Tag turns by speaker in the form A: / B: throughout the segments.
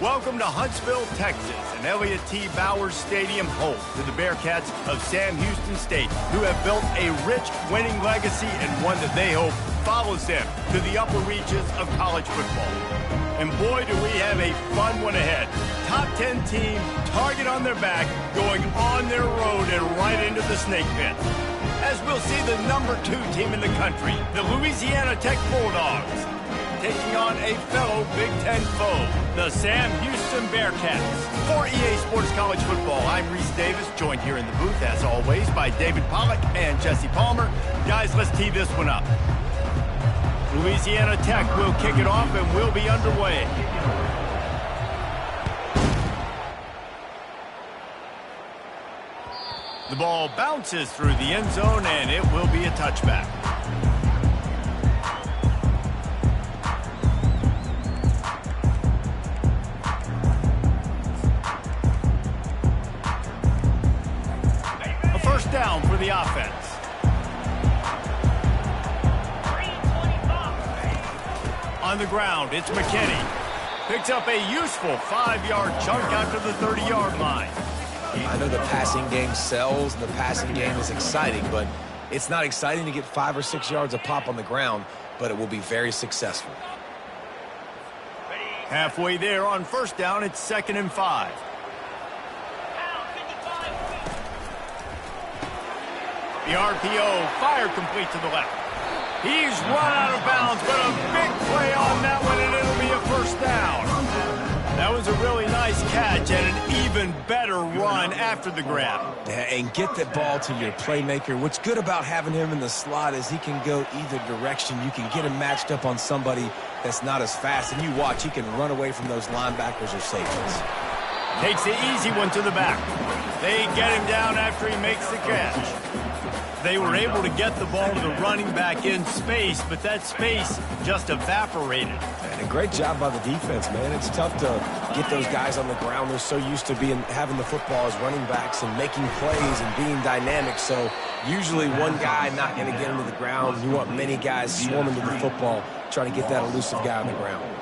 A: Welcome to Huntsville, Texas, and Elliott T. Bowers Stadium home to the Bearcats of Sam Houston State, who have built a rich winning legacy and one that they hope follows them to the upper reaches of college football. And boy, do we have a fun one ahead. Top 10 team, target on their back, going on their road and right into the snake pit. As we'll see the number 2 team in the country, the Louisiana Tech Bulldogs, taking on a fellow Big Ten foe, the Sam Houston Bearcats. For EA Sports College Football, I'm Reese Davis, joined here in the booth, as always, by David Pollack and Jesse Palmer. Guys, let's tee this one up. Louisiana Tech will kick it off and we'll be underway. The ball bounces through the end zone and it will be a touchback. Down for the offense. On the ground, it's McKinney. Picks up a useful 5-yard chunk out to the 30-yard line.
B: I know the passing game sells and the passing game is exciting, but it's not exciting to get 5 or 6 yards a pop on the ground, but it will be very successful.
A: Halfway there on first down, it's 2nd and 5. The RPO, fire complete to the left. He's run out of bounds, but a big play on that one, and it'll be a first down. That was a really nice catch and an even better run after the grab.
B: And get the ball to your playmaker. What's good about having him in the slot is he can go either direction. You can get him matched up on somebody that's not as fast, and you watch, he can run away from those linebackers or safeties.
A: Takes the easy one to the back. They get him down after he makes the catch. They were able to get the ball to the running back in space, but that space just evaporated.
B: And a great job by the defense, man. It's tough to get those guys on the ground. They're so used to having the football as running backs and making plays and being dynamic. So usually one guy not going to get into the ground. You want many guys swarming to the football, trying to get that elusive guy on the ground.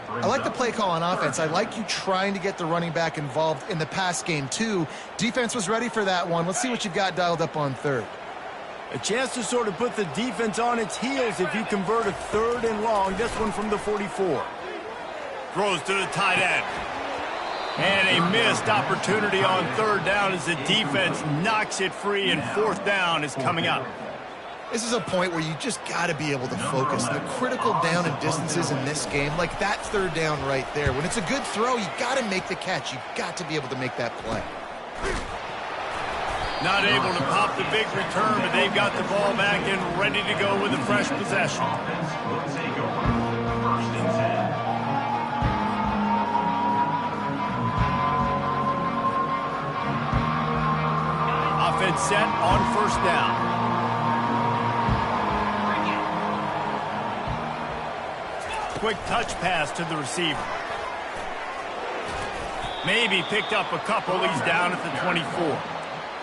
C: I like the play call on offense. I like you trying to get the running back involved in the pass game, too. Defense was ready for that one. Let's see what you've got dialed up on third.
A: A chance to sort of put the defense on its heels if you convert a 3rd and long. This one from the 44. Throws to the tight end. And a missed opportunity on 3rd down as the defense knocks it free, and 4th down is coming up.
C: This is a point where you just got to be able to focus. The critical down and distances in this game, like that 3rd down right there. When it's a good throw, you got to make the catch. You got to be able to make that play.
A: Not able to pop the big return, but they've got the ball back and ready to go with a fresh possession. Offense set on 1st down. Quick touch pass to the receiver. Maybe picked up a couple. He's down at the 24.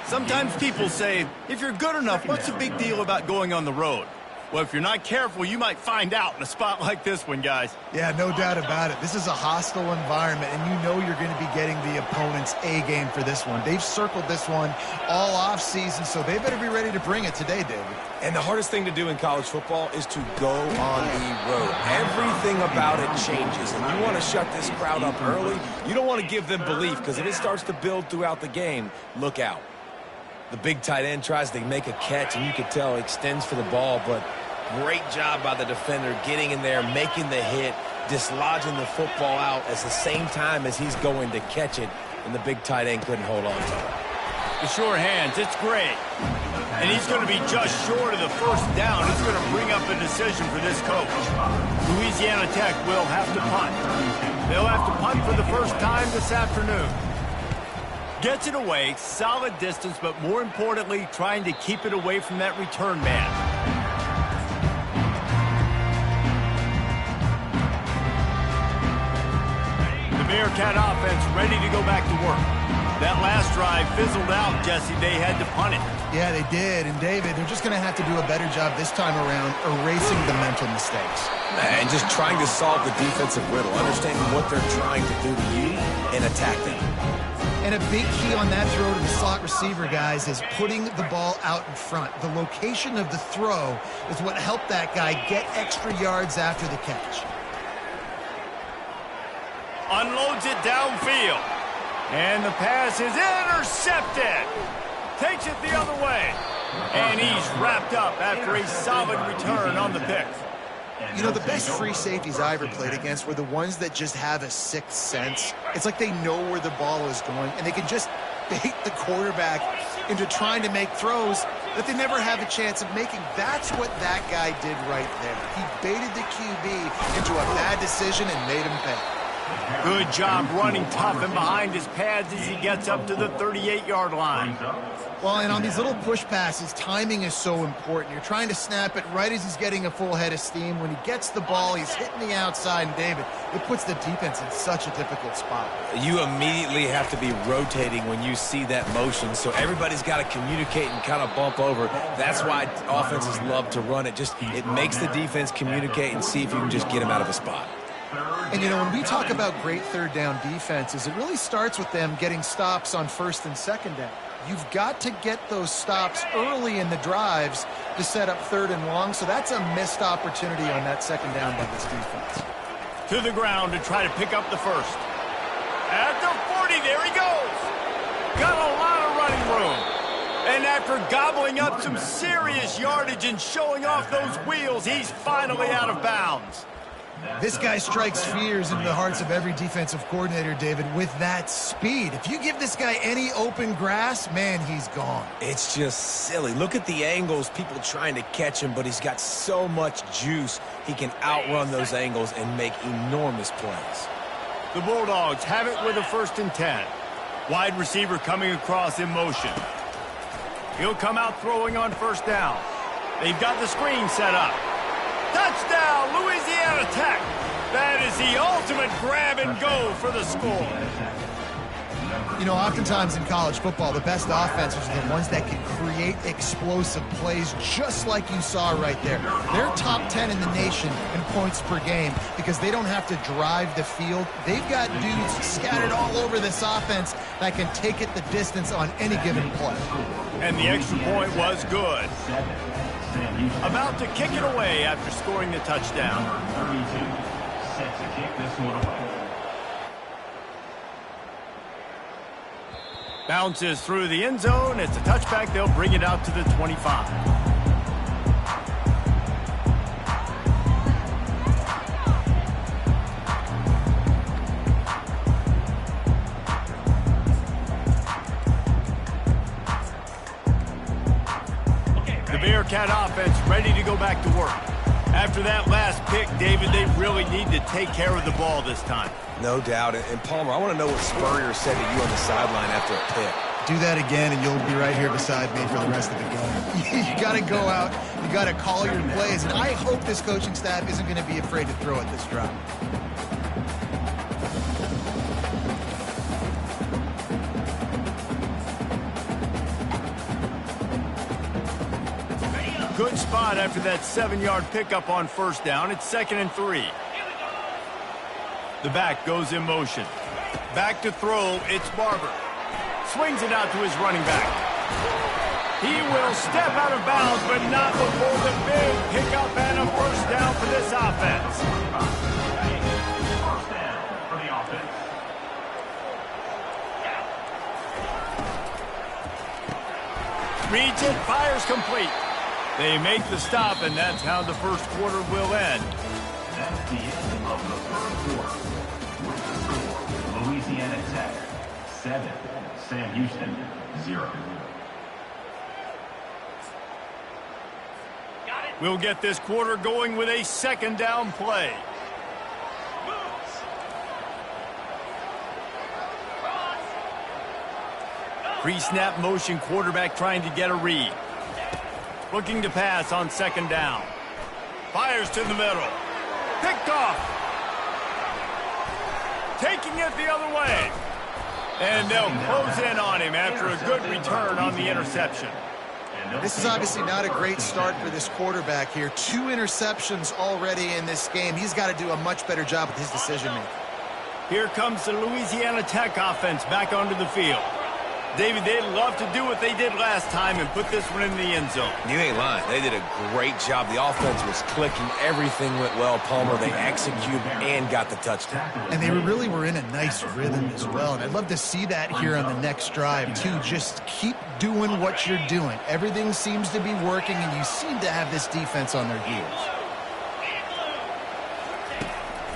A: Sometimes people say, if you're good enough, what's the big deal about going on the road? Well, if you're not careful, you might find out in a spot like this one, guys.
C: Yeah, no doubt about it. This is a hostile environment, and you know you're going to be getting the opponent's A game for this one. They've circled this one all offseason, so they better be ready to bring it today, David.
B: And the hardest thing to do in college football is to go on the road. Everything about it changes, and you want to shut this crowd up early. You don't want to give them belief, because if it starts to build throughout the game, look out. The big tight end tries to make a catch, and you can tell extends for the ball, but great job by the defender getting in there, making the hit, dislodging the football out at the same time as he's going to catch it, and the big tight end couldn't hold on to it.
A: The sure hands, it's great. And he's going to be just short of the 1st down. It's going to bring up a decision for this coach. Louisiana Tech will have to punt. They'll have to punt for the first time this afternoon. Gets it away, solid distance, but more importantly, trying to keep it away from that return man. The Bearcat offense ready to go back to work. That last drive fizzled out, Jesse. They had to punt it.
C: Yeah, they did. And, David, they're just going to have to do a better job this time around erasing the mental mistakes.
B: And just trying to solve the defensive riddle, understanding what they're trying to do to you and attack them.
C: And a big key on that throw to the slot receiver, guys, is putting the ball out in front. The location of the throw is what helped that guy get extra yards after the catch.
A: Unloads it downfield. And the pass is intercepted. Takes it the other way. And he's wrapped up after a solid return on the pick.
C: You know, the best free safeties I ever played against were the ones that just have a sixth sense. It's like they know where the ball is going, and they can just bait the quarterback into trying to make throws that they never have a chance of making. That's what that guy did right there. He baited the QB into a bad decision and made him pay.
A: Good job running tough and behind his pads as he gets up to the 38-yard line.
C: Well, and on these little push passes, timing is so important. You're trying to snap it right as he's getting a full head of steam. When he gets the ball, he's hitting the outside, and David, it puts the defense in such a difficult spot.
B: You immediately have to be rotating when you see that motion, so everybody's got to communicate and kind of bump over. That's why offenses love to run it. It makes the defense communicate and see if you can just get him out of a spot.
C: And, you know, when we talk about great third down defenses, it really starts with them getting stops on first and second down. You've got to get those stops early in the drives to set up third and long, so that's a missed opportunity on that second down by this defense.
A: To the ground to try to pick up the first. At the 40, there he goes. Got a lot of running room. And after gobbling up some serious yardage and showing off those wheels, he's finally out of bounds.
C: This guy strikes fears into the hearts of every defensive coordinator, David, with that speed. If you give this guy any open grass, man, he's gone.
B: It's just silly. Look at the angles, people trying to catch him, but he's got so much juice. He can outrun those angles and make enormous plays.
A: The Bulldogs have it with a 1st and 10. Wide receiver coming across in motion. He'll come out throwing on 1st down. They've got the screen set up. Touchdown, Louisiana Tech. That is the ultimate grab and go for the score.
C: You know, oftentimes in college football, the best offenses are the ones that can create explosive plays just like you saw right there. They're top 10 in the nation in points per game because they don't have to drive the field. They've got dudes scattered all over this offense that can take it the distance on any given play.
A: And the extra point was good. About to kick it away after scoring the touchdown.
D: Set to kick this one away.
A: Bounces through the end zone. It's a touchback. They'll bring it out to the 25. Bearcat offense ready to go back to work. After that last pick, David, they really need to take care of the ball this time.
B: No doubt. And Palmer, I want to know what Spurrier said to you on the sideline after a pick.
C: Do that again, and you'll be right here beside me for the rest of the game. You got to go out. You got to call your plays. And I hope this coaching staff isn't going to be afraid to throw it this drive.
A: Good spot after that 7-yard pickup on 1st down. It's 2nd and 3. The back goes in motion. Back to throw. It's Barber. Swings it out to his running back. He will step out of bounds, but not before the big pickup and a 1st down for this offense.
D: 1st down for the offense.
A: Reads it, fires complete. They make the stop, and that's how the 1st quarter will end.
D: That's the end of the 1st quarter. With the score, Louisiana Tech 7, Sam Houston 0.
A: We'll get this quarter going with a 2nd down play. Pre-snap motion, quarterback trying to get a read. Looking to pass on 2nd down. Fires to the middle. Picked off. Taking it the other way. And they'll close in on him after a good return on the interception.
C: This is obviously not a great start for this quarterback here. 2 interceptions already in this game. He's got to do a much better job with his decision-making.
A: Here comes the Louisiana Tech offense back onto the field. David, they'd love to do what they did last time and put this one in the end zone.
B: You ain't lying. They did a great job. The offense was clicking. Everything went well. Palmer, they executed and got the touchdown.
C: And they really were in a nice rhythm as well. And I'd love to see that here on the next drive, too. Just keep doing what you're doing. Everything seems to be working, and you seem to have this defense on their heels.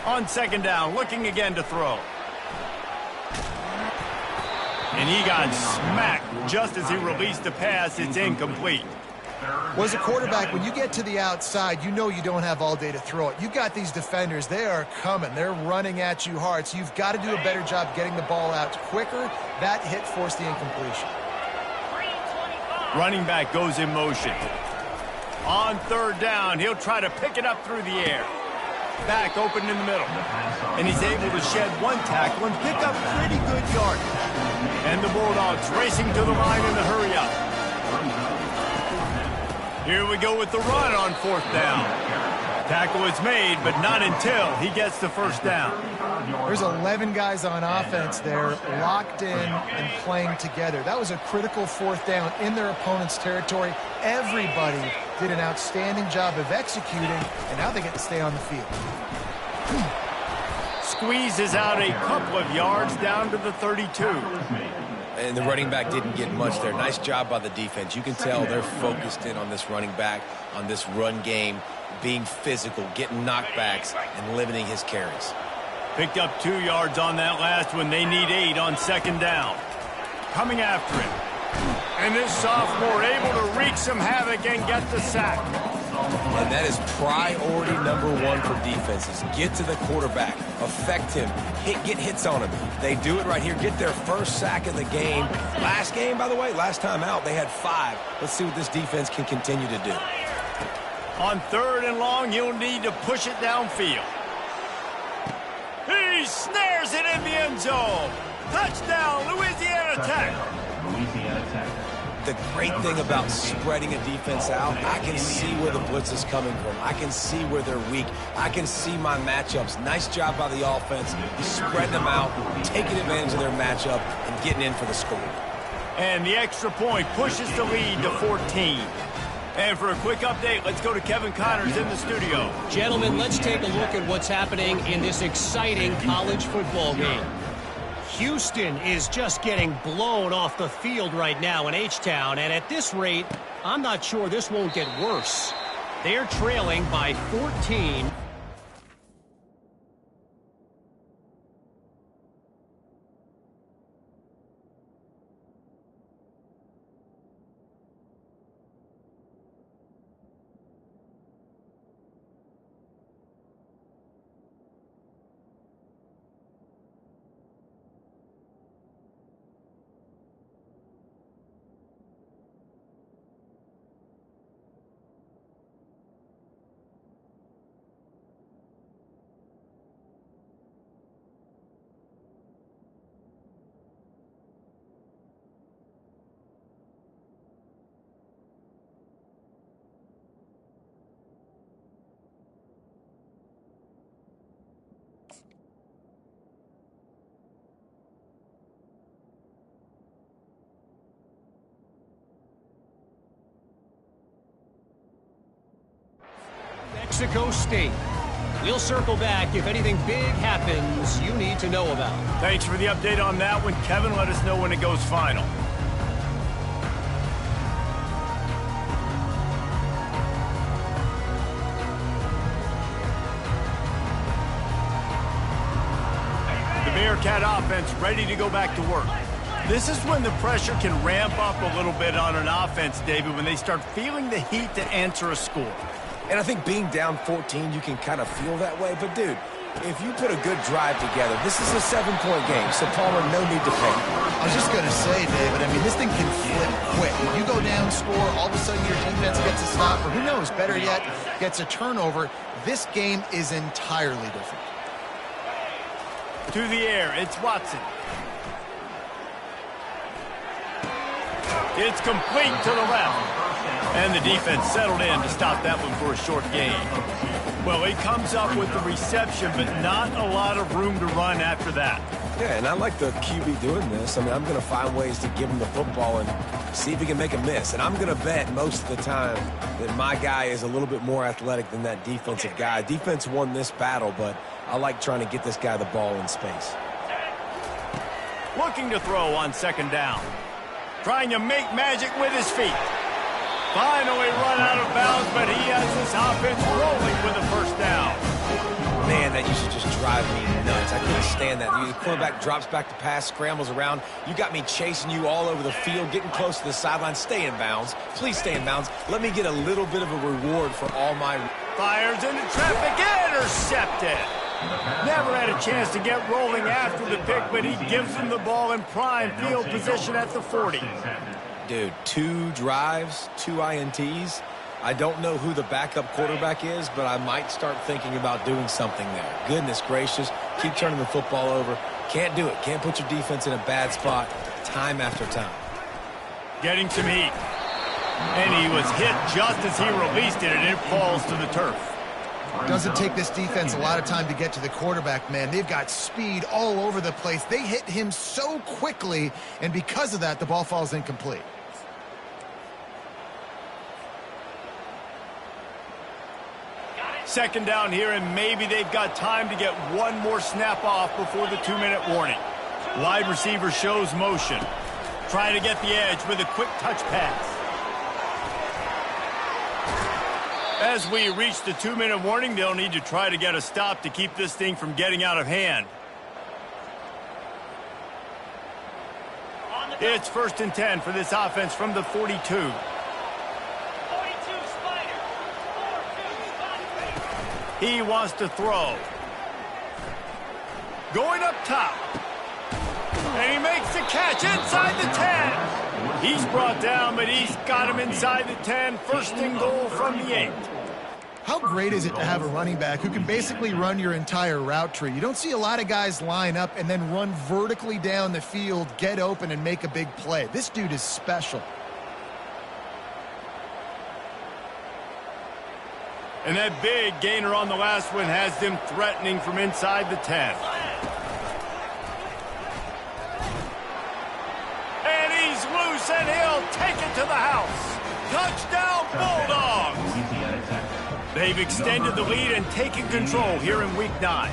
A: On second down, looking again to throw. And he got smacked just as he released the pass. It's incomplete.
C: Well, as a quarterback, when you get to the outside, you know you don't have all day to throw it. You've got these defenders. They are coming. They're running at you hard. So you've got to do a better job getting the ball out quicker. That hit forced the incompletion.
A: Running back goes in motion. On third down, he'll try to pick it up through the air. Back open in the middle. And he's able to shed 1 tackle and pick up pretty good yardage. And the Bulldogs racing to the line in the hurry up. Here we go with the run on 4th down. Tackle is made, but not until he gets the first down.
C: There's 11 guys on offense there, locked in and playing together. That was a critical 4th down in their opponent's territory. Everybody did an outstanding job of executing, and now they get to stay on the field.
A: Squeezes out a couple of yards down to the 32.
B: And the running back didn't get much there. Nice job by the defense. You can tell they're focused in on this running back, on this run game, being physical, getting knockbacks, and limiting his carries.
A: Picked up 2 yards on that last one. They need 8 on second down. Coming after him. And this sophomore able to wreak some havoc and get the sack.
B: And that is priority number 1 for defenses. Get to the quarterback. Affect him. Get hits on him. They do it right here. Get their first sack of the game. Last game, by the way, last time out, they had 5. Let's see what this defense can continue to do.
A: On 3rd and long, you'll need to push it downfield. He snares it in the end zone. Touchdown, Louisiana Tech.
D: Louisiana Tech.
B: The great thing about spreading a defense out, I can see where the blitz is coming from. I can see where they're weak. I can see my matchups. Nice job by the offense. Spreading them out, taking advantage of their matchup, and getting in for the score.
A: And the extra point pushes the lead to 14. And for a quick update, let's go to Kevin Connors in the studio.
E: Gentlemen, let's take a look at what's happening in this exciting college football game. Houston is just getting blown off the field right now in H-Town, and at this rate, I'm not sure this won't get worse. They're trailing by 14. Mexico State. We'll circle back if anything big happens you need to know about.
A: Thanks for the update on that one. Kevin, let us know when it goes final. The Bearcat offense ready to go back to work. This is when the pressure can ramp up a little bit on an offense, David, when they start feeling the heat to answer a score.
B: And I think being down 14, you can kind of feel that way. But, dude, if you put a good drive together, this is a 7-point game. So, Palmer, no need to panic.
C: I was just going to say, David, I mean, this thing can flip quick. When you go down, score, all of a sudden your defense gets a stop, or who knows, better yet, gets a turnover. This game is entirely different.
A: To the air, it's Watson. It's complete to the left. And the defense settled in to stop that one for a short gain. Well, he comes up with the reception, but not a lot of room to run after that.
B: Yeah, and I like the QB doing this. I mean, I'm going to find ways to give him the football and see if he can make a miss. And I'm going to bet most of the time that my guy is a little bit more athletic than that defensive guy. Defense won this battle, but I like trying to get this guy the ball in space.
A: Looking to throw on second down. Trying to make magic with his feet. Finally run out of bounds, but he has this offense rolling with a first down.
B: Man, that used to just drive me nuts. I couldn't stand that. The quarterback drops back to pass, scrambles around. You got me chasing you all over the field, getting close to the sideline. Stay in bounds. Please stay in bounds. Let me get a little bit of a reward for all my...
A: Fires into traffic, intercepted. Never had a chance to get rolling after the pick, but he gives him the ball in prime field position at the 40.
B: Dude, 2 drives, 2 INTs. I don't know who the backup quarterback is, but I might start thinking about doing something there. Goodness gracious, keep turning the football over. Can't do it. Can't put your defense in a bad spot time after time.
A: Getting some heat. And he was hit just as he released it, and it falls to the turf.
C: Doesn't take this defense a lot of time to get to the quarterback, man. They've got speed all over the place. They hit him so quickly, and because of that, the ball falls incomplete.
A: Second down here, and maybe they've got time to get one more snap off before the 2-minute warning. Wide receiver shows motion. Try to get the edge with a quick touch pass. As we reach the 2-minute warning, they'll need to try to get a stop to keep this thing from getting out of hand. It's 1st and 10 for this offense from the 42. He wants to throw. Going up top. And he makes the catch inside the 10. He's brought down, but he's got him inside the 10. 1st and goal from the 8.
C: How great is it to have a running back who can basically run your entire route tree? You don't see a lot of guys line up and then run vertically down the field, get open, and make a big play. This dude is special.
A: And that big gainer on the last one has them threatening from inside the 10. And he's loose, and he'll take it to the house. Touchdown, Bulldogs! They've extended the lead and taken control here in Week 9.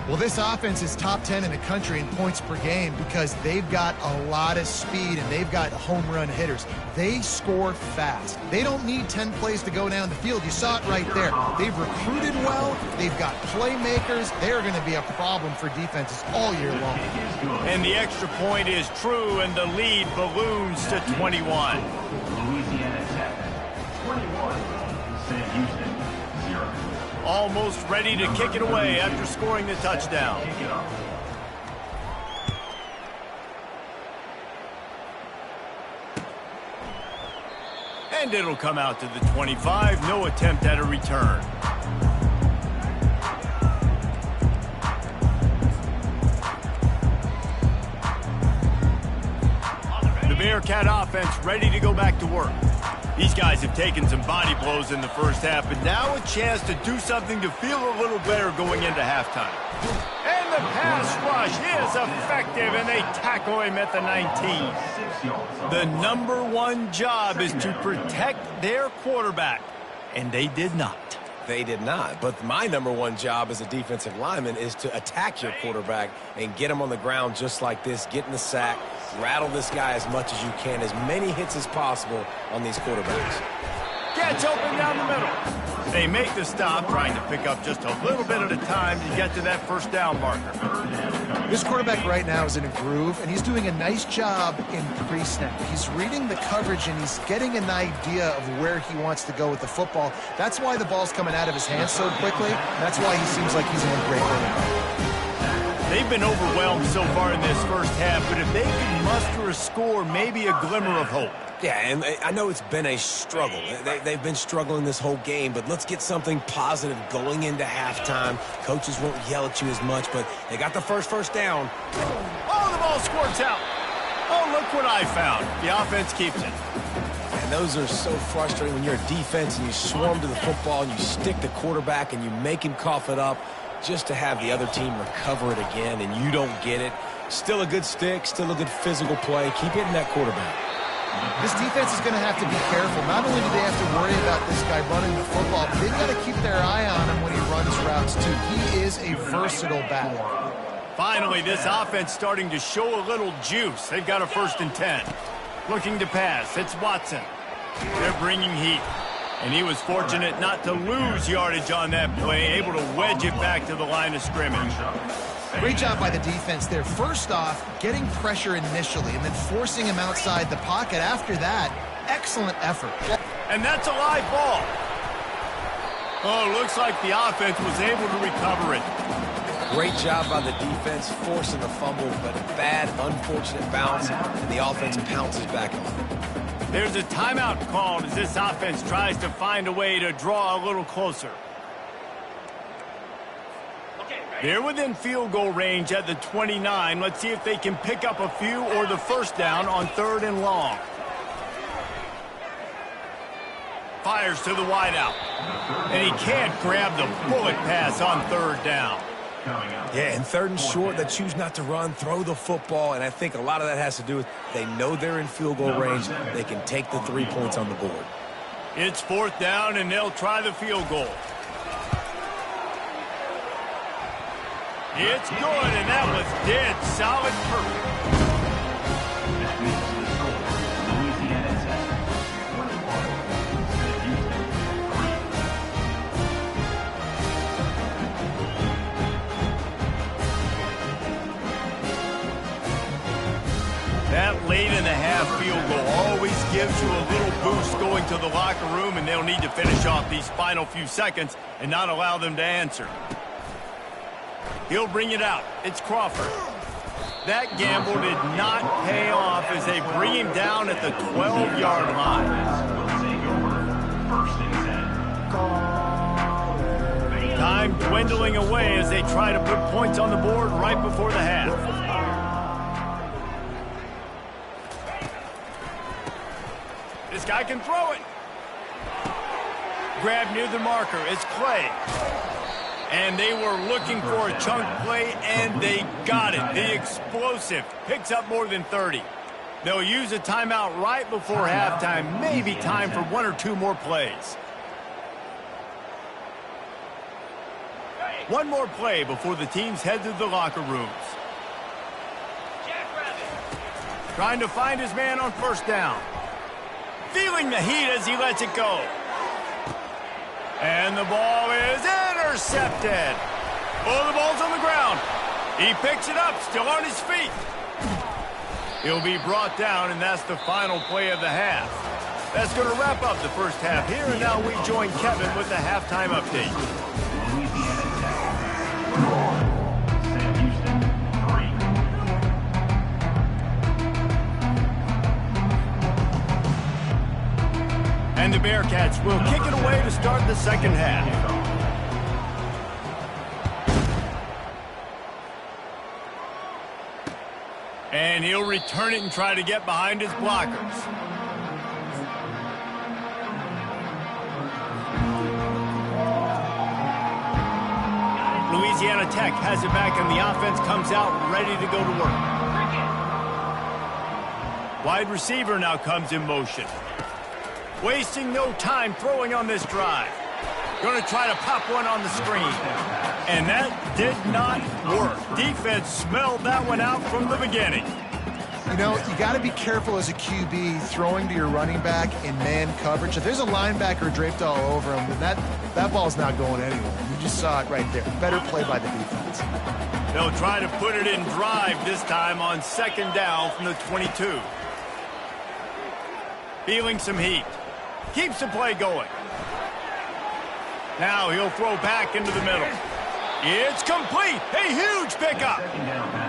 C: Well, this offense is top 10 in the country in points per game because they've got a lot of speed and they've got home run hitters. They score fast. They don't need 10 plays to go down the field. You saw it right there. They've recruited well. They've got playmakers. They're going to be a problem for defenses all year long.
A: And the extra point is true, and the lead balloons to 21.
D: Louisiana Tech, 21. Sam Houston, 0.
A: Almost ready to kick it away after scoring the touchdown. And it'll come out to the 25. No attempt at a return. The Bearcat offense ready to go back to work. These guys have taken some body blows in the first half, but now a chance to do something to feel a little better going into halftime. And the pass rush is effective, and they tackle him at the 19. The #1 job is to protect their quarterback, and they did not.
B: They did not. But my #1 job as a defensive lineman is to attack your quarterback and get him on the ground just like this, get in the sack, rattle this guy as much as you can, as many hits as possible on these quarterbacks.
A: Gets open down the middle. They make the stop, trying to pick up just a little bit at a time to get to that first down marker.
C: This quarterback right now is in a groove, and he's doing a nice job in pre-snap. He's reading the coverage, and he's getting an idea of where he wants to go with the football. That's why the ball's coming out of his hands so quickly. That's why he seems like he's in a great rhythm.
A: They've been overwhelmed so far in this first half, but if they can muster a score, maybe a glimmer of hope.
B: Yeah, and I know it's been a struggle. They've been struggling this whole game, but let's get something positive going into halftime. Coaches won't yell at you as much, but they got the first down.
A: Oh, the ball squirts out. Oh, look what I found. The offense keeps it.
B: And those are so frustrating when you're a defense and you swarm to the football and you stick the quarterback and you make him cough it up just to have the other team recover it again and you don't get it. Still a good stick, still a good physical play. Keep hitting that quarterback.
C: This defense is going to have to be careful. Not only do they have to worry about this guy running the football, but they've got to keep their eye on him when he runs routes too. He is a versatile back.
A: Finally, this offense starting to show a little juice. They've got a 1st and 10. Looking to pass. It's Watson. They're bringing heat. And he was fortunate not to lose yardage on that play, able to wedge it back to the line of scrimmage.
C: Great job by the defense there. First off, getting pressure initially and then forcing him outside the pocket after that. Excellent effort.
A: And that's a live ball. Oh, looks like the offense was able to recover it.
B: Great job by the defense forcing the fumble, but a bad, unfortunate bounce, and the offense pounces back on it.
A: There's a timeout called as this offense tries to find a way to draw a little closer. They're within field goal range at the 29. Let's see if they can pick up a few or the 1st down on 3rd and long. Fires to the wideout. And he can't grab the bullet pass on 3rd down.
B: Yeah, and 3rd and short, they choose not to run, throw the football, and I think a lot of that has to do with they know they're in field goal range. They can take the 3 points on the board.
A: It's 4th down, and they'll try the field goal. It's good, and that was dead solid perfect. That late in the half field goal always gives you a little boost going to the locker room, and they'll need to finish off these final few seconds and not allow them to answer. He'll bring it out. It's Crawford. That gamble did not pay off as they bring him down at the 12-yard line. Time dwindling away as they try to put points on the board right before the half. This guy can throw it. Grab near the marker. It's Clay. And they were looking for a chunk play, and they got it. The explosive picks up more than 30. They'll use a timeout right before halftime. Maybe time for 1 or 2 more plays. One more play before the teams head to the locker rooms. Trying to find his man on 1st down. Feeling the heat as he lets it go. And the ball is intercepted. Oh, the ball's on the ground. He picks it up, still on his feet. He'll be brought down, and that's the final play of the half. That's going to wrap up the first half here, and now we join Kevin with the halftime update.
D: Sam Houston, 3.
A: And the Bearcats will kick it away to start the second half. And he'll return it and try to get behind his blockers. Louisiana Tech has it back, and the offense comes out ready to go to work. Wide receiver now comes in motion. Wasting no time throwing on this drive. Going to try to pop one on the screen. And that did not work. Defense smelled that one out from the beginning.
C: You know, you got to be careful as a QB throwing to your running back in man coverage. If there's a linebacker draped all over him, then that ball's not going anywhere. You just saw it right there. Better play by the defense.
A: They'll try to put it in drive this time on 2nd down from the 22. Feeling some heat. Keeps the play going. Now he'll throw back into the middle. It's complete. A huge pickup.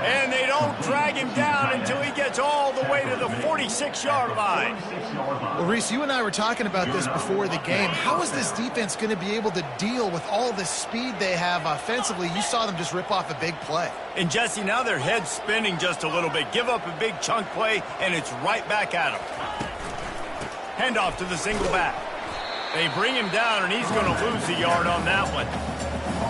A: And they don't drag him down until he gets all the way to the 46-yard line.
C: Well, Reese, you and I were talking about this before the game. How is this defense going to be able to deal with all the speed they have offensively? You saw them just rip off a big play.
A: And, Jesse, now their head's spinning just a little bit. Give up a big chunk play, and it's right back at them. Handoff to the single back. They bring him down, and he's going to lose a yard on that one.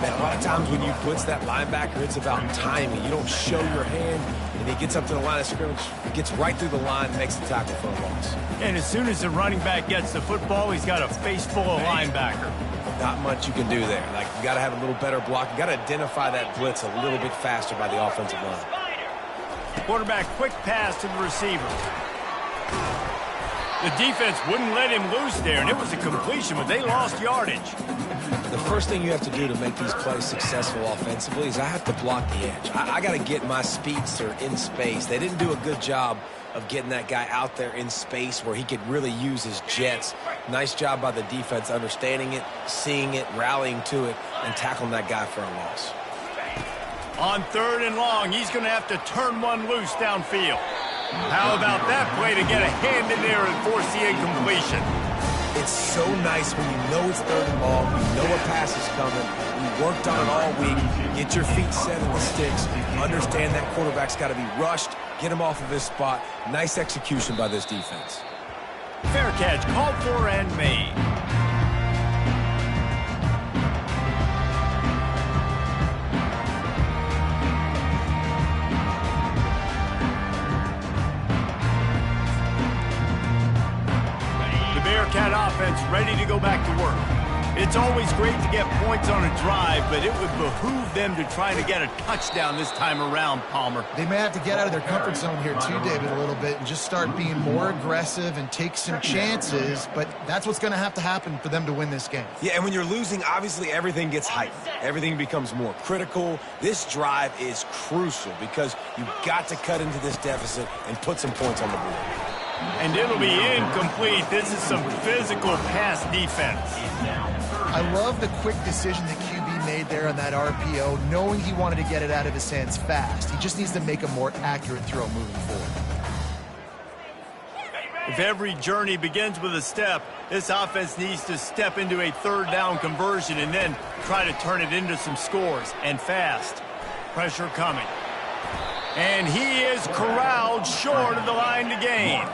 B: Man, a lot of times when you blitz that linebacker, it's about timing. You don't show your hand, and he gets up to the line of scrimmage, gets right through the line, makes the tackle for a loss.
A: And as soon as the running back gets the football, he's got a face full of linebacker.
B: Not much you can do there. Like, you got to have a little better block. You got to identify that blitz a little bit faster by the offensive line.
A: Quarterback quick pass to the receiver. The defense wouldn't let him loose there, and it was a completion, but they lost yardage.
B: The first thing you have to do to make these plays successful offensively is I have to block the edge. I got to get my speedster in space. They didn't do a good job of getting that guy out there in space where he could really use his jets. Nice job by the defense understanding it, seeing it, rallying to it, and tackling that guy for a loss.
A: On 3rd and long, he's going to have to turn one loose downfield. How about that play to get a hand in there and force the incompletion?
B: It's so nice when you know it's 3rd and long, you know a pass is coming, you worked on it all week, get your feet set in the sticks, understand that quarterback's got to be rushed, get him off of his spot. Nice execution by this defense.
A: Fair catch, called for and made. Bearcat offense ready to go back to work. It's always great to get points on a drive, but it would behoove them to try to get a touchdown this time around, Palmer.
C: They may have to get out of their comfort zone here too, David, a little bit and just start being more aggressive and take some chances, but that's what's going to have to happen for them to win this game.
B: Yeah, and when you're losing, obviously everything gets heightened. Everything becomes more critical. This drive is crucial because you've got to cut into this deficit and put some points on the board.
A: And it'll be incomplete. This is some physical pass defense.
C: I love the quick decision the QB made there on that RPO, knowing he wanted to get it out of his hands fast. He just needs to make a more accurate throw moving forward.
A: If every journey begins with a step, this offense needs to step into a 3rd down conversion and then try to turn it into some scores, and fast. Pressure coming. And he is corralled short of the line to gain.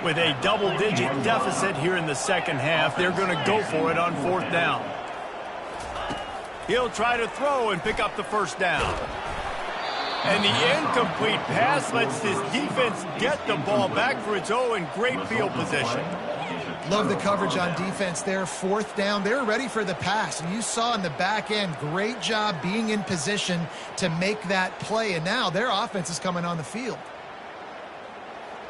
A: With a double-digit deficit here in the second half, they're going to go for it on 4th down. He'll try to throw and pick up the 1st down. And the incomplete pass lets this defense get the ball back for its own great field position.
C: Love the coverage on defense there. 4th down. They were ready for the pass. And you saw in the back end, great job being in position to make that play. And now their offense is coming on the field.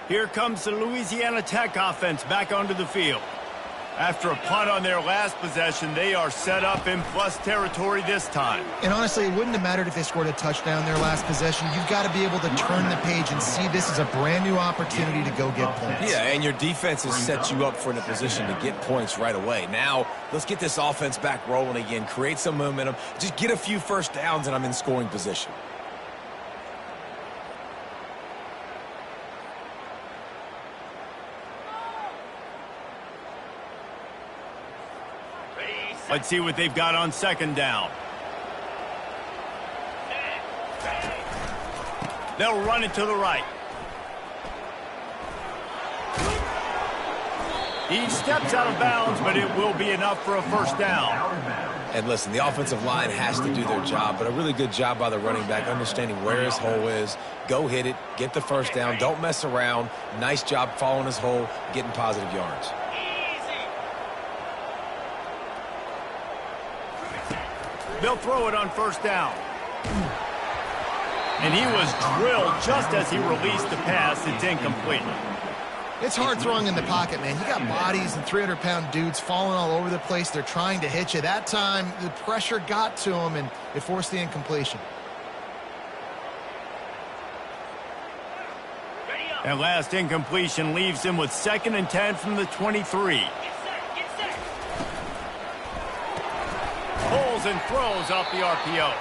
A: Here comes the Louisiana Tech offense back onto the field. After a punt on their last possession, they are set up in plus territory this time.
C: And honestly, it wouldn't have mattered if they scored a touchdown their last possession. You've got to be able to turn the page and see this as a brand new opportunity to go get points.
B: Yeah, and your defense has set you up for in a position to get points right away. Now, let's get this offense back rolling again, create some momentum, just get a few 1st downs, and I'm in scoring position.
A: Let's see what they've got on 2nd down. They'll run it to the right. He steps out of bounds, but it will be enough for a 1st down.
B: And listen, the offensive line has to do their job, but a really good job by the running back understanding where his hole is. Go hit it, get the 1st down, don't mess around. Nice job following his hole, getting positive yards.
A: They'll throw it on 1st down. And he was drilled just as he released the pass. It's incomplete.
C: It's hard throwing in the pocket, man. You got bodies and 300-pound dudes falling all over the place. They're trying to hit you. That time, the pressure got to him, and it forced the incompletion.
A: That last incompletion leaves him with 2nd and 10 from the 23. Pulls and throws off the RPO.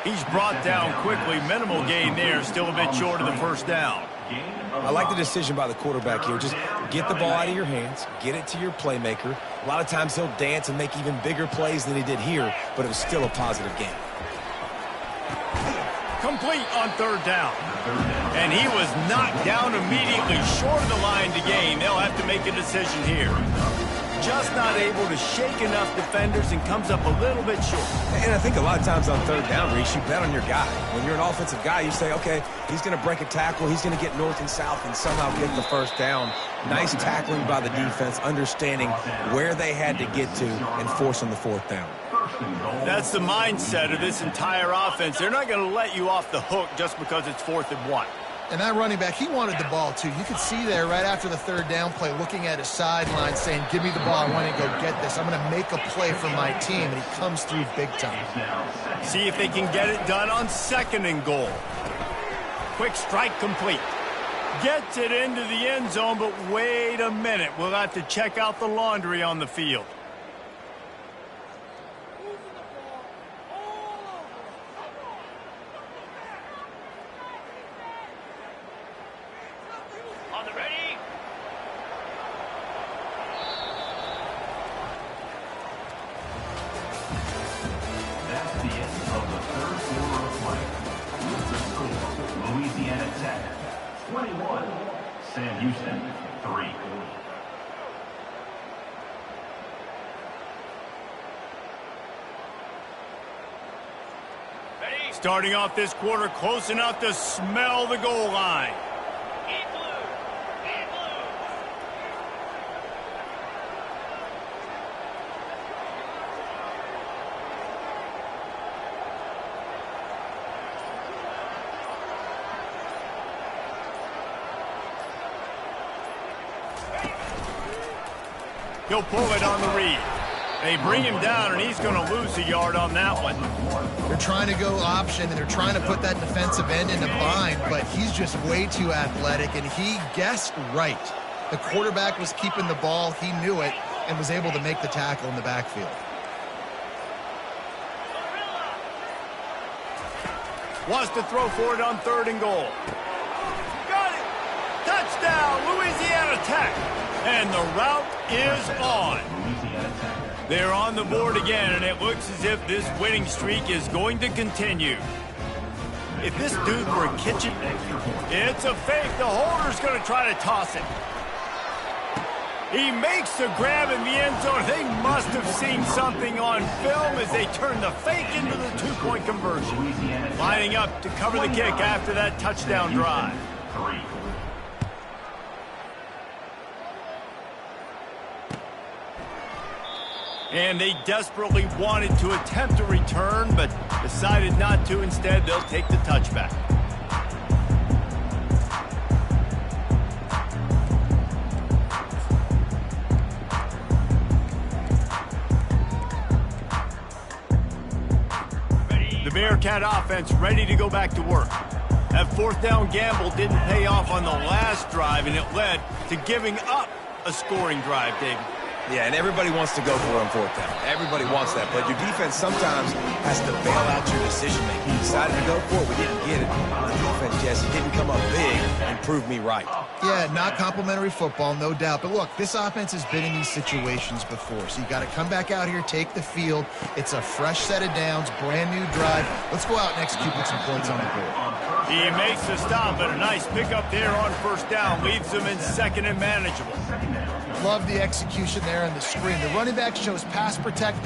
A: He's brought down quickly. Minimal gain there. Still a bit short of the first down.
B: I like the decision by the quarterback here. Just get the ball out of your hands, get it to your playmaker. A lot of times he'll dance and make even bigger plays than he did here, but it was still a positive game.
A: Complete on third down. And he was knocked down immediately, short of the line to gain. They'll have to make a decision here. Just not able to shake enough defenders and comes up a little bit short.
B: And I think a lot of times on third down, Reese, you bet on your guy. When you're an offensive guy, you say, okay, he's going to break a tackle, he's going to get north and south and somehow get the first down. Nice tackling by the defense, understanding where they had to get to and forcing the fourth down.
A: That's the mindset of this entire offense. They're not going to let you off the hook just because it's 4th and 1.
C: And that running back, he wanted the ball, too. You could see there right after the third down play, looking at his sideline, saying, give me the ball, I want to go get this. I'm going to make a play for my team, and he comes through big time.
A: See if they can get it done on 2nd and goal. Quick strike complete. Gets it into the end zone, but wait a minute. We'll have to check out the laundry on the field.
D: Sam Houston, 3.
A: Starting off this quarter close enough to smell the goal line. He'll pull it on the read. They bring him down, and he's going to lose a yard on that one.
C: They're trying to go option, and they're trying to put that defensive end in a bind, but he's just way too athletic, and he guessed right. The quarterback was keeping the ball. He knew it and was able to make the tackle in the backfield.
A: Wants to throw for it on 3rd and goal. Got it! Touchdown, Louisiana Tech! And the route is on. They're on the board again, and it looks as if this winning streak is going to continue. If this dude were Kitchen, it's a fake. The holder's going to try to toss it. He makes the grab in the end zone. They must have seen something on film as they turn the fake into the 2-point conversion. Lining up to cover the kick after that touchdown drive. And they desperately wanted to attempt a return, but decided not to. Instead, they'll take the touchback. The Bearcat offense ready to go back to work. That 4th down gamble didn't pay off on the last drive, and it led to giving up a scoring drive, David.
B: Yeah, and everybody wants to go for it on 4th down. Everybody wants that, but your defense sometimes has to bail out your decision-making. You decided to go for it, we didn't get it. The defense, Jesse, didn't come up big and prove me right.
C: Yeah, not complimentary football, no doubt. But look, this offense has been in these situations before, so you got to come back out here, take the field. It's a fresh set of downs, brand new drive. Let's go out and execute with some points on the board.
A: He makes the stop, but a nice pickup there on 1st down. Leaves them in 2nd and manageable.
C: Love the execution there on the screen. The running back shows pass protect,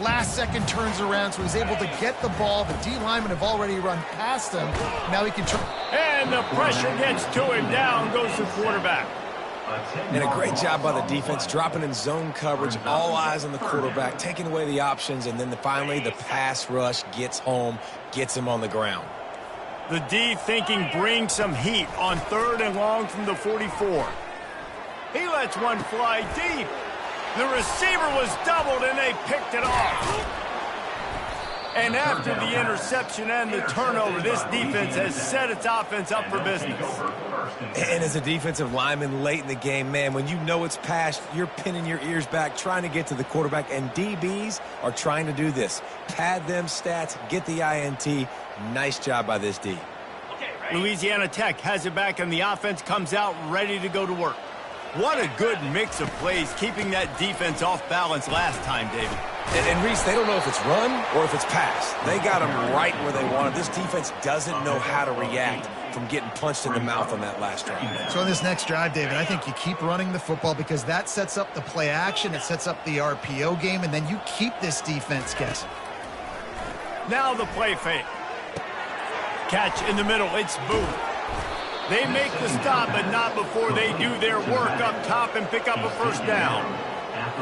C: last second turns around, so he's able to get the ball. The D linemen have already run past him. Now he can turn.
A: And the pressure gets to him. Down goes the quarterback.
B: And a great job by the defense, dropping in zone coverage, all eyes on the quarterback, taking away the options, and then finally the pass rush gets home, gets him on the ground.
A: The D thinking bring some heat on 3rd and long from the 44. He lets one fly deep. The receiver was doubled, and they picked it off. And after the interception and the turnover, this defense has set its offense up for business.
B: And as a defensive lineman late in the game, man, when you know it's passed, you're pinning your ears back, trying to get to the quarterback, and DBs are trying to do this. Pad them stats, get the INT. Nice job by this D.
A: Louisiana Tech has it back, and the offense comes out ready to go to work. What a good mix of plays, keeping that defense off balance last time, David.
B: And Reese, they don't know if it's run or if it's pass. They got them right where they want it. This defense doesn't know how to react from getting punched in the mouth on that last drive.
C: So in this next drive, David, I think you keep running the football because that sets up the play action, it sets up the RPO game, and then you keep this defense guessing.
A: Now the play fake. Catch in the middle, it's Booth. They make the stop, but not before they do their work up top and pick up a first down.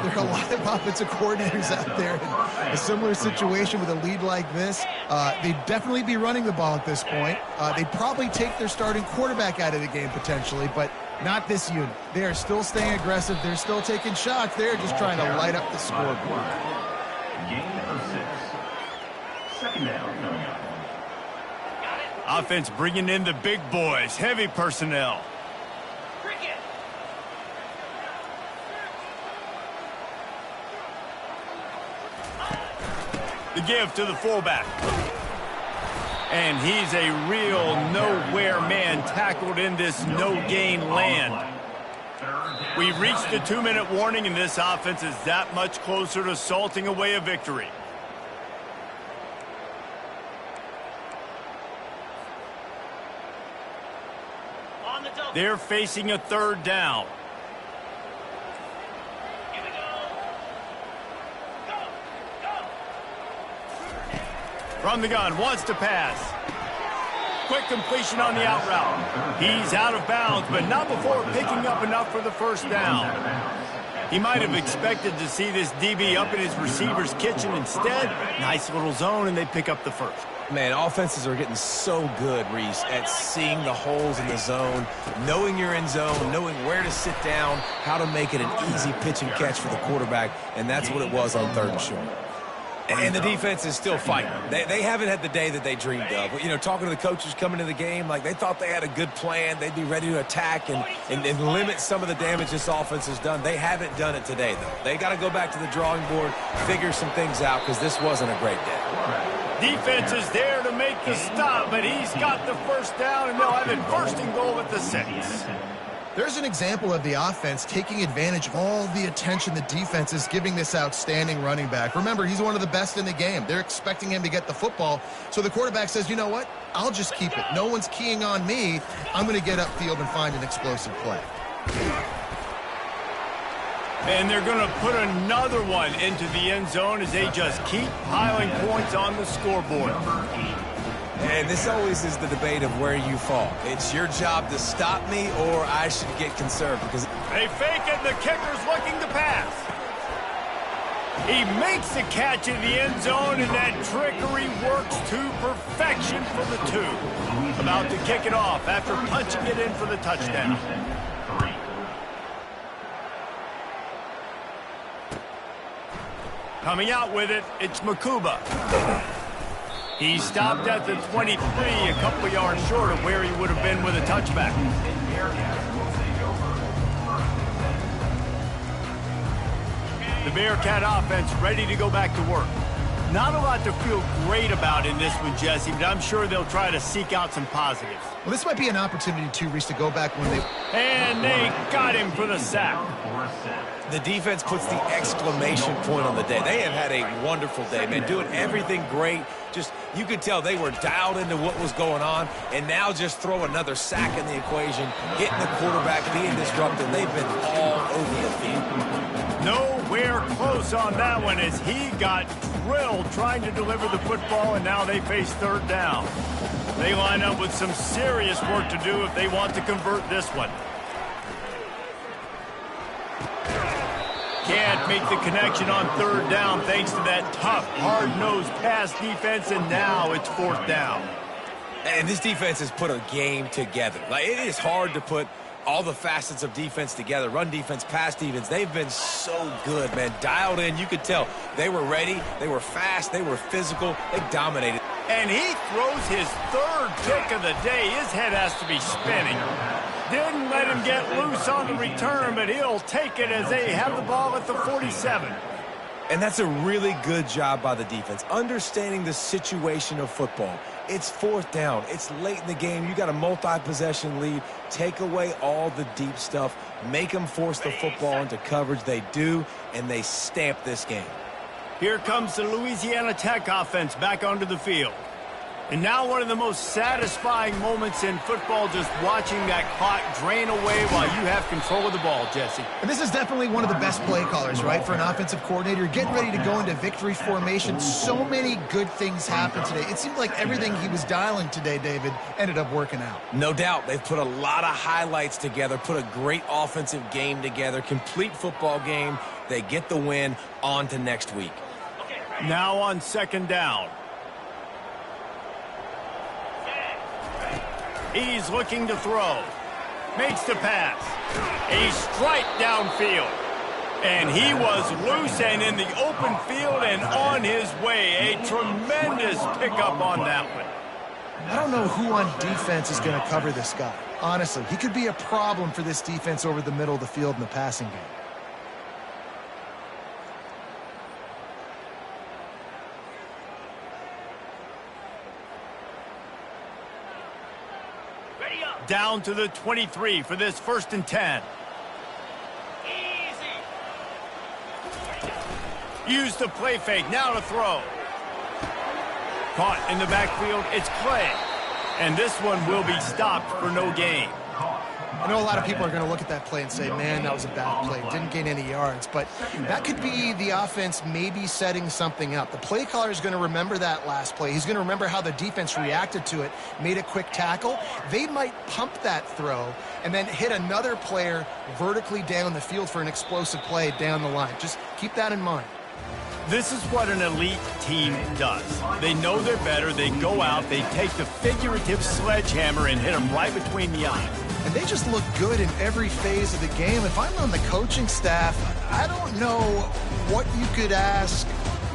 C: There are a lot of offensive coordinators out there in a similar situation with a lead like this. They'd definitely be running the ball at this point. They'd probably take their starting quarterback out of the game potentially, but not this unit. They are still staying aggressive. They're still taking shots. They're just trying to light up the scoreboard.
D: Gain of 6. Second down coming up.
A: Offense bringing in the big boys, heavy personnel. The give to the fullback. And he's a real nowhere man tackled in this no-gain land. We've reached the 2-minute warning, and this offense is that much closer to salting away a victory. They're facing a third down. From the gun, wants to pass. Quick completion on the out route. He's out of bounds, but not before picking up enough for the first down. He might have expected to see this DB up in his receiver's kitchen. Instead, nice little zone, and they pick up the first.
B: Man, offenses are getting so good, Reese, at seeing the holes in the zone, knowing you're in zone, knowing where to sit down, how to make it an easy pitch and catch for the quarterback, and that's what it was on third and short. And the defense is still fighting. They haven't had the day that they dreamed of. You know, talking to the coaches coming to the game, like they thought they had a good plan. They'd be ready to attack and limit some of the damage this offense has done. They haven't done it today, though. They got to go back to the drawing board, figure some things out, because this wasn't a great day.
A: Defense is there to make the stop, but he's got the first down, and they'll have it first and goal at the 6.
C: There's an example of the offense taking advantage of all the attention the defense is giving this outstanding running back. Remember, he's one of the best in the game. They're expecting him to get the football, so the quarterback says, you know what? I'll just keep it. No one's keying on me. I'm going to get upfield and find an explosive play.
A: And they're going to put another one into the end zone as they just keep piling points on the scoreboard.
B: And this always is the debate of where you fall. It's your job to stop me, or I should get conserved. Because
A: they fake it, and the kicker's looking to pass. He makes the catch in the end zone, and that trickery works to perfection for the 2. About to kick it off after punching it in for the touchdown. Coming out with it, it's Makuba. He stopped at the 23, a couple yards short of where he would have been with a touchback. The Bearcat offense ready to go back to work. Not a lot to feel great about in this one, Jesse, but I'm sure they'll try to seek out some positives.
C: Well, this might be an opportunity, too, Reese, to go back when they...
A: And they got him for the sack.
B: The defense puts the exclamation point on the day. They have had a wonderful day, man, doing everything great. Just, you could tell they were dialed into what was going on, and now just throw another sack in the equation, getting the quarterback, being disrupted. They've been all over the field.
A: Nowhere close on that one as he got drilled trying to deliver the football, and now they face third down. They line up with some serious work to do if they want to convert this one. Can't make the connection on third down thanks to that tough, hard-nosed pass defense, and now it's fourth down.
B: And this defense has put a game together. Like, it is hard to put all the facets of defense together, run defense, pass defense. They've been so good, man. Dialed in. You could tell they were ready. They were fast. They were physical. They dominated.
A: And he throws his third pick of the day. His head has to be spinning. Didn't let him get loose on the return, but he'll take it as they have the ball at the 47.
B: And that's a really good job by the defense, understanding the situation of football. It's fourth down. It's late in the game. You got a multi-possession lead. Take away all the deep stuff. Make them force the football into coverage. They do, and they stamp this game.
A: Here comes the Louisiana Tech offense back onto the field. And now one of the most satisfying moments in football, just watching that clock drain away while you have control of the ball, Jesse.
C: And this is definitely one of the best play callers, right, for an offensive coordinator. Getting ready to go into victory formation. So many good things happened today. It seemed like everything he was dialing today, David, ended up working out.
B: No doubt. They've put a lot of highlights together, put a great offensive game together, complete football game. They get the win. On to next week.
A: Now on second down. He's looking to throw. Makes the pass. A strike downfield. And he was loose and in the open field and on his way. A tremendous pickup on that one.
C: I don't know who on defense is going to cover this guy. Honestly, he could be a problem for this defense over the middle of the field in the passing game.
A: Down to the 23 for this 1st and 10. Use the play fake, now to throw. Caught in the backfield, it's Clay. And this one will be stopped for no gain.
C: I know a lot of people are going to look at that play and say, man, that was a bad play. Didn't gain any yards. But that could be the offense maybe setting something up. The play caller is going to remember that last play. He's going to remember how the defense reacted to it, made a quick tackle. They might pump that throw and then hit another player vertically down the field for an explosive play down the line. Just keep that in mind.
A: This is what an elite team does. They know they're better. They go out. They take the figurative sledgehammer and hit them right between the eyes.
C: And they just look good in every phase of the game. If I'm on the coaching staff, I don't know what you could ask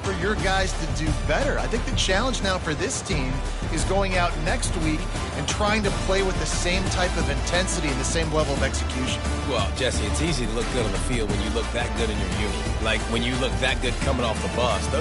C: for your guys to do better. I think the challenge now for this team is going out next week and trying to play with the same type of intensity and the same level of execution.
B: Well, Jesse, it's easy to look good on the field when you look that good in your uni. Like when you look that good coming off the bus.